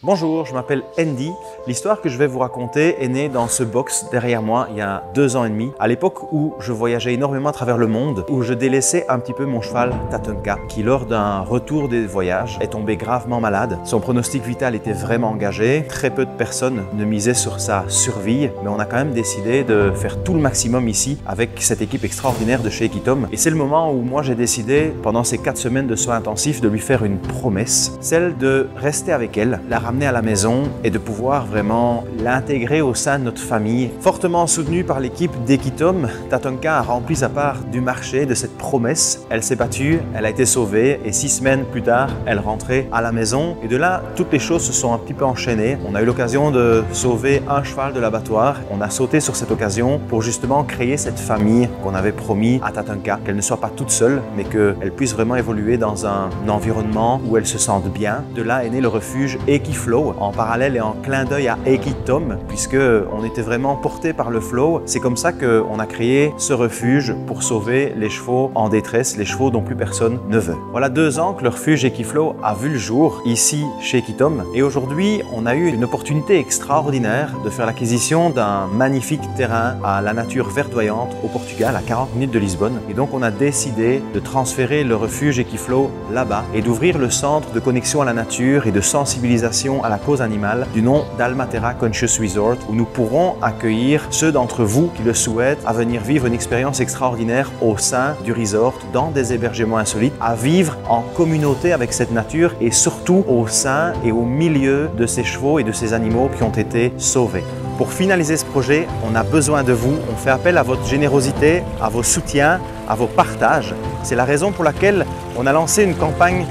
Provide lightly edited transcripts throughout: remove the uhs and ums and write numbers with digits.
Bonjour, je m'appelle Andy. L'histoire que je vais vous raconter est née dans ce box derrière moi il y a 2 ans et demi, à l'époque où je voyageais énormément à travers le monde, où je délaissais un petit peu mon cheval Tatonka, qui lors d'un retour des voyages est tombé gravement malade. Son pronostic vital était vraiment engagé, très peu de personnes ne misaient sur sa survie, mais on a quand même décidé de faire tout le maximum ici avec cette équipe extraordinaire de chez Equitom. Et c'est le moment où moi j'ai décidé, pendant ces 4 semaines de soins intensifs, de lui faire une promesse, celle de rester avec elle, la ramener à la maison et de pouvoir vraiment l'intégrer au sein de notre famille. Fortement soutenue par l'équipe d'Equitom, Tatonka a rempli sa part du marché de cette promesse. Elle s'est battue, elle a été sauvée et 6 semaines plus tard, elle rentrait à la maison. Et de là, toutes les choses se sont un petit peu enchaînées. On a eu l'occasion de sauver un cheval de l'abattoir. On a sauté sur cette occasion pour justement créer cette famille qu'on avait promis à Tatonka, qu'elle ne soit pas toute seule, mais qu'elle puisse vraiment évoluer dans un environnement où elle se sente bien. De là est né le refuge Equiflow, en parallèle et en clin d'œil à Equitom, puisque on était vraiment porté par le flow. C'est comme ça qu'on a créé ce refuge pour sauver les chevaux en détresse, les chevaux dont plus personne ne veut. Voilà 2 ans que le refuge Equiflow a vu le jour ici chez Equitom, et aujourd'hui on a eu une opportunité extraordinaire de faire l'acquisition d'un magnifique terrain à la nature verdoyante au Portugal, à 40 minutes de Lisbonne. Et donc on a décidé de transférer le refuge Equiflow là-bas et d'ouvrir le centre de connexion à la nature et de sensibilisation à la cause animale du nom d'Almatera Conscious Resort, où nous pourrons accueillir ceux d'entre vous qui le souhaitent à venir vivre une expérience extraordinaire au sein du resort, dans des hébergements insolites, à vivre en communauté avec cette nature et surtout au sein et au milieu de ces chevaux et de ces animaux qui ont été sauvés. Pour finaliser ce projet, on a besoin de vous. On fait appel à votre générosité, à vos soutiens, à vos partages. C'est la raison pour laquelle on a lancé une campagne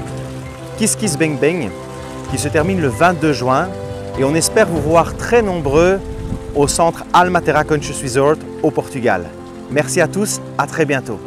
Kiss Kiss Bang Bang qui se termine le 22 juin et on espère vous voir très nombreux au centre Almatera Conscious Resort au Portugal. Merci à tous, à très bientôt.